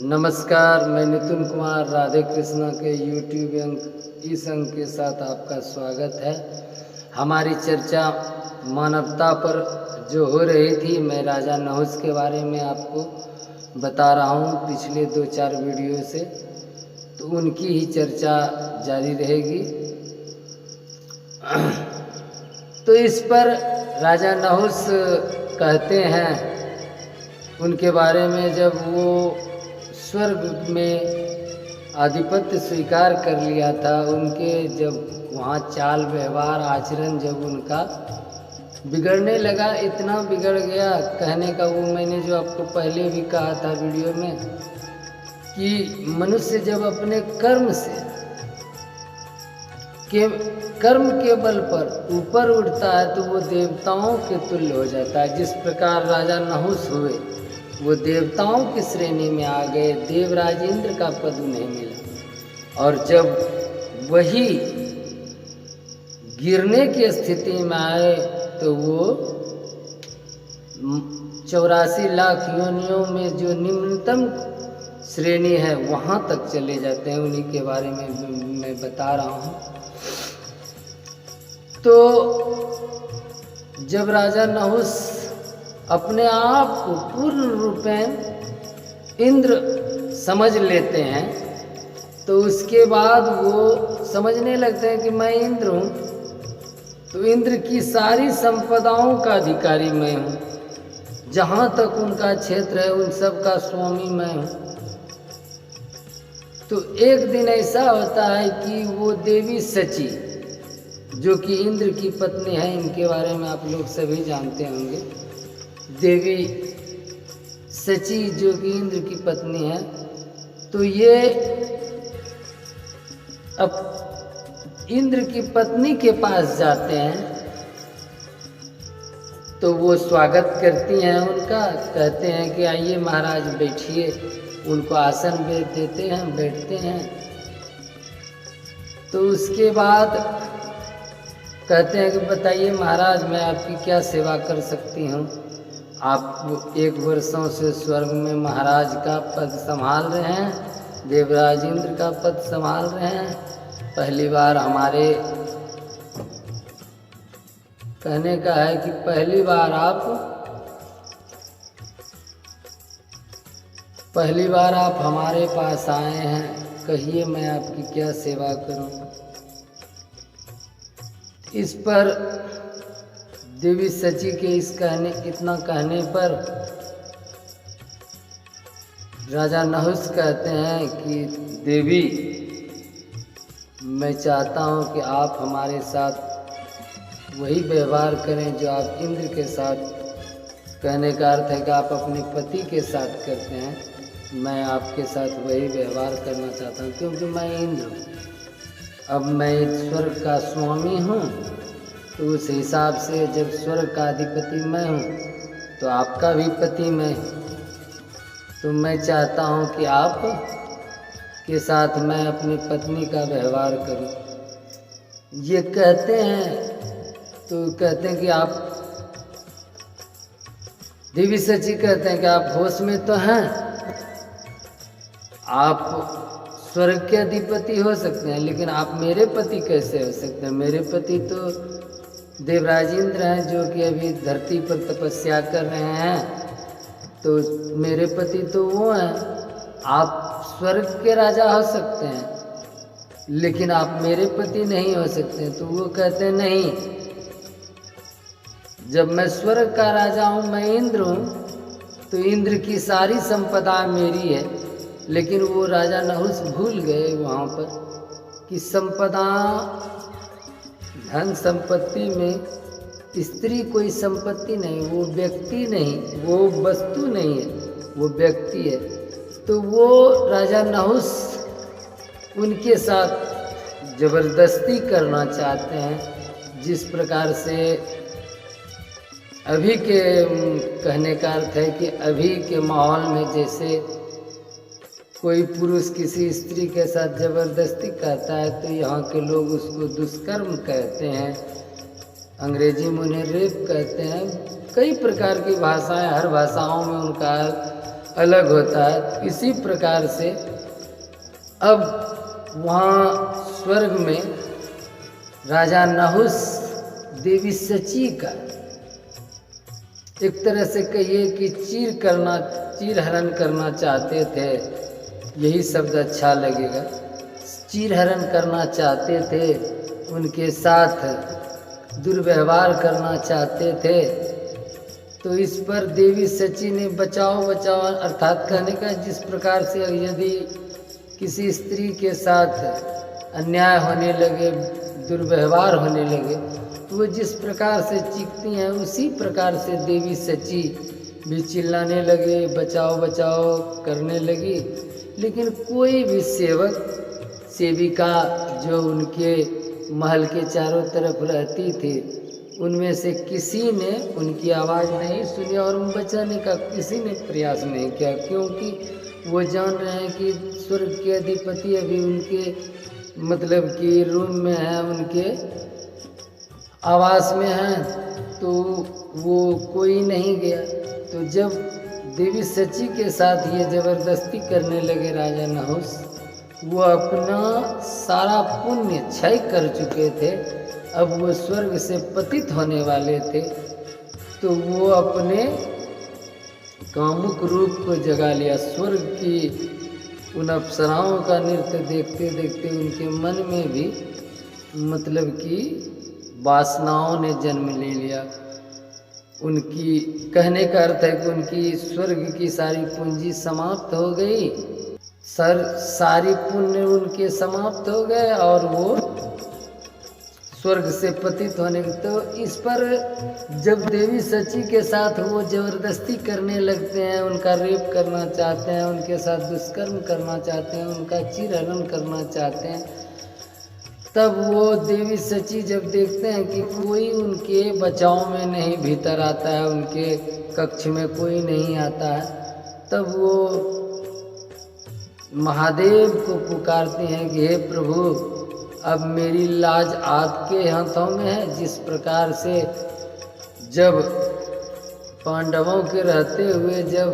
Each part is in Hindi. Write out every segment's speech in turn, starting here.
नमस्कार, मैं नितिन कुमार राधे कृष्णा के यूट्यूब इस अंक के साथ आपका स्वागत है। हमारी चर्चा मानवता पर जो हो रही थी, मैं राजा नहुस के बारे में आपको बता रहा हूँ पिछले 2-4 वीडियो से, तो उनकी ही चर्चा जारी रहेगी। तो इस पर राजा नहुस कहते हैं उनके बारे में, जब वो स्वर्ग में आधिपत्य स्वीकार कर लिया था, उनके जब वहाँ चाल व्यवहार आचरण जब उनका बिगड़ने लगा, इतना बिगड़ गया, कहने का वो मैंने जो आपको पहले भी कहा था वीडियो में कि मनुष्य जब अपने कर्म के बल पर ऊपर उठता है तो वो देवताओं के तुल्य हो जाता है। जिस प्रकार राजा नहुस हुए, वो देवताओं की श्रेणी में आ गए, देवराज इंद्र का पद उन्हें मिला। और जब वही गिरने की स्थिति में आए तो वो 84 लाख योनियों में जो निम्नतम श्रेणी है वहाँ तक चले जाते हैं। उन्हीं के बारे में मैं बता रहा हूँ। तो जब राजा नहुस अपने आप को पूर्ण रूपेण इंद्र समझ लेते हैं, तो उसके बाद वो समझने लगते हैं कि मैं इंद्र हूँ, तो इंद्र की सारी संपदाओं का अधिकारी मैं हूँ, जहाँ तक उनका क्षेत्र है उन सब का स्वामी मैं हूँ। तो एक दिन ऐसा होता है कि वो देवी सची, जो कि इंद्र की पत्नी है, इनके बारे में आप लोग सभी जानते होंगे, देवी सची जो कि इंद्र की पत्नी है, तो ये अब इंद्र की पत्नी के पास जाते हैं। तो वो स्वागत करती हैं उनका, कहते हैं कि आइए महाराज बैठिए, उनको आसन देते हैं, बैठते हैं। तो उसके बाद कहते हैं कि बताइए महाराज, मैं आपकी क्या सेवा कर सकती हूँ। आप 1 वर्षों से स्वर्ग में महाराज का पद संभाल रहे हैं, देवराज इंद्र का पद संभाल रहे हैं। पहली बार हमारे कहने का है कि पहली बार आप हमारे पास आए हैं, कहिए मैं आपकी क्या सेवा करूं। इस पर देवी सची के इतना कहने पर राजा नहुस कहते हैं कि देवी, मैं चाहता हूं कि आप हमारे साथ वही व्यवहार करें जो आप इंद्र के साथ, कहने का अर्थ है कि आप अपने पति के साथ करते हैं, मैं आपके साथ वही व्यवहार करना चाहता हूं, क्योंकि मैं इंद्र हूँ। अब मैं स्वर्ग का स्वामी हूँ, तो उस हिसाब से जब स्वर्ग का अधिपति मैं हूँ तो आपका भी पति मैं हूँ। तो मैं चाहता हूँ कि आप के साथ मैं अपनी पत्नी का व्यवहार करूँ। ये कहते हैं, तो कहते हैं कि आप, देवी सची कहते हैं कि आप होश में तो हैं, आप स्वर्ग के अधिपति हो सकते हैं, लेकिन आप मेरे पति कैसे हो सकते हैं। मेरे पति तो देवराज इंद्र हैं, जो कि अभी धरती पर तपस्या कर रहे हैं, तो मेरे पति तो वो हैं। आप स्वर्ग के राजा हो सकते हैं, लेकिन आप मेरे पति नहीं हो सकते। तो वो कहते हैं नहीं, जब मैं स्वर्ग का राजा हूँ, मैं इंद्र हूँ, तो इंद्र की सारी संपदा मेरी है। लेकिन वो राजा नहुस भूल गए वहाँ पर कि संपदा, धन संपत्ति में स्त्री कोई संपत्ति नहीं, वो व्यक्ति नहीं, वो वस्तु नहीं है, वो व्यक्ति है। तो वो राजा नहुस उनके साथ जबरदस्ती करना चाहते हैं। जिस प्रकार से अभी के कहने का अर्थ है कि अभी के माहौल में जैसे कोई पुरुष किसी स्त्री के साथ जबरदस्ती करता है, तो यहाँ के लोग उसको दुष्कर्म कहते हैं, अंग्रेजी में उन्हें रेप कहते हैं। कई प्रकार की भाषाएं, हर भाषाओं में उनका अलग होता है। इसी प्रकार से अब वहाँ स्वर्ग में राजा नहुस देवी सची का एक तरह से कहिए कि चीर हरण करना चाहते थे, यही शब्द अच्छा लगेगा। चीर हरण करना चाहते थे, उनके साथ दुर्व्यवहार करना चाहते थे। तो इस पर देवी सची ने बचाओ बचाओ अर्थात कहने का, जिस प्रकार से यदि किसी स्त्री के साथ अन्याय होने लगे, दुर्व्यवहार होने लगे, तो वो जिस प्रकार से चीखती हैं उसी प्रकार से देवी सची भी चिल्लाने लगे, बचाओ बचाओ करने लगी। लेकिन कोई भी सेविका जो उनके महल के चारों तरफ रहती थी, उनमें से किसी ने उनकी आवाज़ नहीं सुनी और बचाने का किसी ने प्रयास नहीं किया, क्योंकि वो जान रहे हैं कि स्वर्ग के अधिपति अभी उनके मतलब कि रूम में है, उनके आवास में हैं, तो वो कोई नहीं गया। तो जब देवी सची के साथ ये जबरदस्ती करने लगे राजा नहुस, वो अपना सारा पुण्य क्षय कर चुके थे, अब वो स्वर्ग से पतित होने वाले थे। तो वो अपने कामुक रूप को जगा लिया। स्वर्ग की उन अप्सराओं का नृत्य देखते देखते उनके मन में भी मतलब कि वासनाओं ने जन्म ले लिया। उनकी कहने का अर्थ है कि उनकी स्वर्ग की सारी पूंजी समाप्त हो गई, सारी पुण्य उनके समाप्त हो गए और वो स्वर्ग से पतित होने। तो इस पर जब देवी सची के साथ वो जबरदस्ती करने लगते हैं, उनका रेप करना चाहते हैं, उनके साथ दुष्कर्म करना चाहते हैं, उनका चीरहरण करना चाहते हैं, तब वो देवी सची जब देखते हैं कि कोई उनके बचाव में नहीं भीतर आता है, उनके कक्ष में कोई नहीं आता है, तब वो महादेव को पुकारते हैं कि हे प्रभु, अब मेरी लाज आपके हाथों में है। जिस प्रकार से जब पांडवों के रहते हुए जब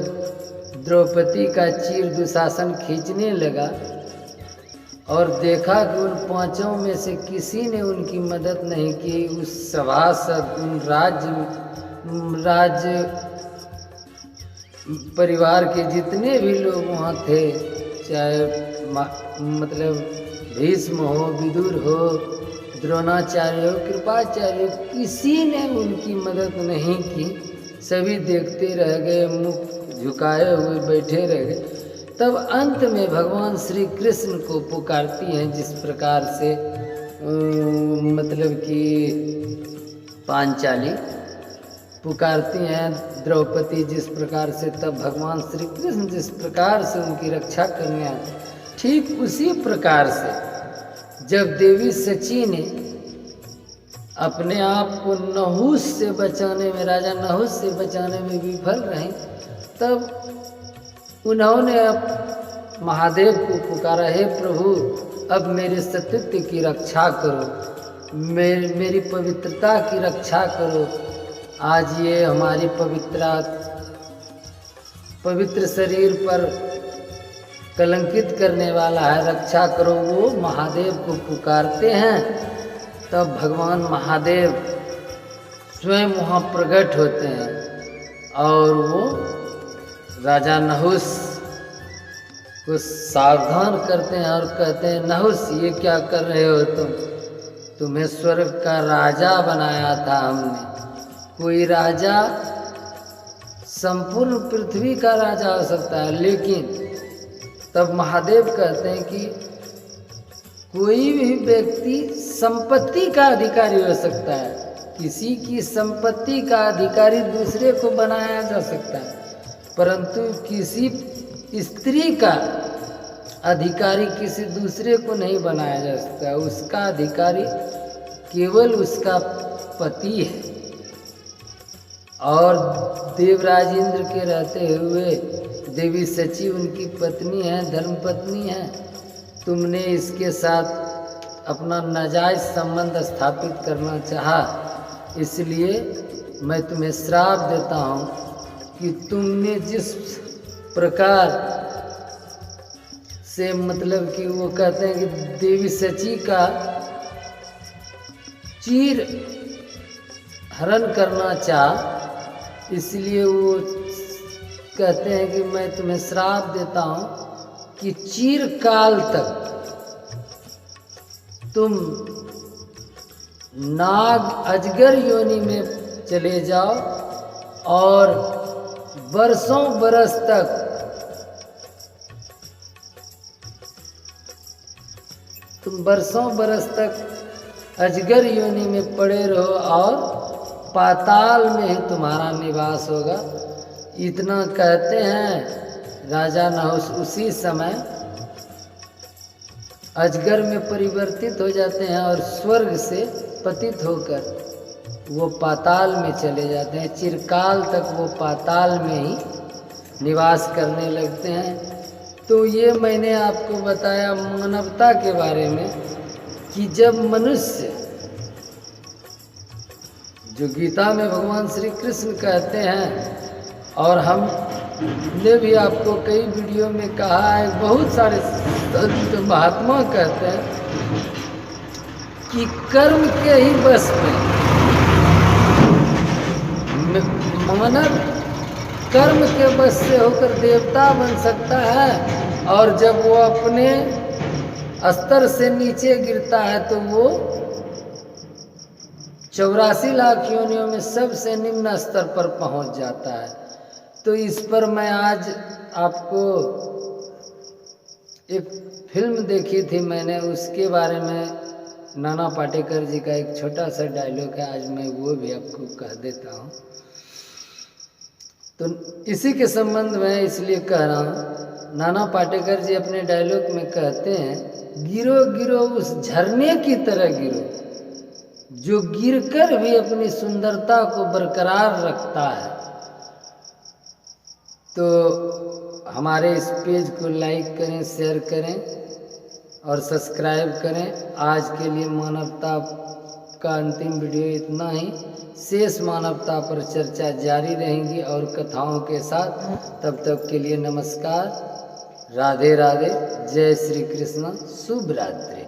द्रौपदी का चीर दुशासन खींचने लगा और देखा कि उन पांचों में से किसी ने उनकी मदद नहीं की, उस सभासद उन राज परिवार के जितने भी लोग वहाँ थे, चाहे मतलब भीष्म हो, विदुर हो, द्रोणाचार्य हो, कृपाचार्य हो, किसी ने उनकी मदद नहीं की। सभी देखते रह गए, मुख झुकाए हुए बैठे रह गए। तब अंत में भगवान श्री कृष्ण को पुकारती हैं, जिस प्रकार से मतलब कि पांचाली पुकारती हैं द्रौपदी, जिस प्रकार से तब भगवान श्री कृष्ण जिस प्रकार से उनकी रक्षा करने आते, ठीक उसी प्रकार से जब देवी सची ने अपने आप को नहुस से बचाने में, राजा नहुस से बचाने में विफल रही, तब उन्होंने अब महादेव को पुकारा, हे प्रभु, अब मेरे सतीत्व की रक्षा करो, मेरी पवित्रता की रक्षा करो। आज ये हमारी पवित्र शरीर पर कलंकित करने वाला है, रक्षा करो। वो महादेव को पुकारते हैं, तब भगवान महादेव स्वयं वहाँ प्रकट होते हैं और वो राजा नहुस को सावधान करते हैं और कहते हैं, नहुस ये क्या कर रहे हो तुम? तुम्हें स्वर्ग का राजा बनाया था हमने। कोई राजा संपूर्ण पृथ्वी का राजा हो सकता है, लेकिन तब महादेव कहते हैं कि कोई भी व्यक्ति संपत्ति का अधिकारी हो सकता है, किसी की संपत्ति का अधिकारी दूसरे को बनाया जा सकता है, परंतु किसी स्त्री का अधिकारी किसी दूसरे को नहीं बनाया जा सकता है। उसका अधिकारी केवल उसका पति है। और देवराज इंद्र के रहते हुए देवी सची उनकी पत्नी है, धर्मपत्नी है। तुमने इसके साथ अपना नाजायज संबंध स्थापित करना चाहा, इसलिए मैं तुम्हें श्राप देता हूँ कि तुमने जिस प्रकार से, मतलब कि वो कहते हैं कि देवी सची का चीर हरण करना चाह, इसलिए वो कहते हैं कि मैं तुम्हें श्राप देता हूँ कि चिरकाल तक तुम नाग अजगर योनि में चले जाओ और बरसों बरस तक तुम बरसों बरस तक अजगर योनि में पड़े रहो और पाताल में ही तुम्हारा निवास होगा। इतना कहते हैं राजा नहुष उसी समय अजगर में परिवर्तित हो जाते हैं और स्वर्ग से पतित होकर वो पाताल में चले जाते हैं। चिरकाल तक वो पाताल में ही निवास करने लगते हैं। तो ये मैंने आपको बताया मानवता के बारे में कि जब मनुष्य, जो गीता में भगवान श्री कृष्ण कहते हैं और हमने भी आपको कई वीडियो में कहा है, बहुत सारे संत महात्मा कहते हैं कि कर्म के ही बस में मानव कर्म के बस से होकर देवता बन सकता है, और जब वो अपने स्तर से नीचे गिरता है तो वो 84 लाख योनियों में सबसे निम्न स्तर पर पहुंच जाता है। तो इस पर मैं आज आपको एक फिल्म देखी थी मैंने, उसके बारे में नाना पाटेकर जी का एक छोटा सा डायलॉग है, आज मैं वो भी आपको कह देता हूँ। तो इसी के संबंध में इसलिए कह रहा हूँ, नाना पाटेकर जी अपने डायलॉग में कहते हैं, गिरो गिरो उस झरने की तरह गिरो जो गिरकर भी अपनी सुंदरता को बरकरार रखता है। तो हमारे इस पेज को लाइक करें, शेयर करें और सब्सक्राइब करें। आज के लिए मानवता का अंतिम वीडियो इतना ही। शेष मानवता पर चर्चा जारी रहेंगी और कथाओं के साथ। तब तक के लिए नमस्कार, राधे राधे, जय श्री कृष्ण, शुभ रात्रि।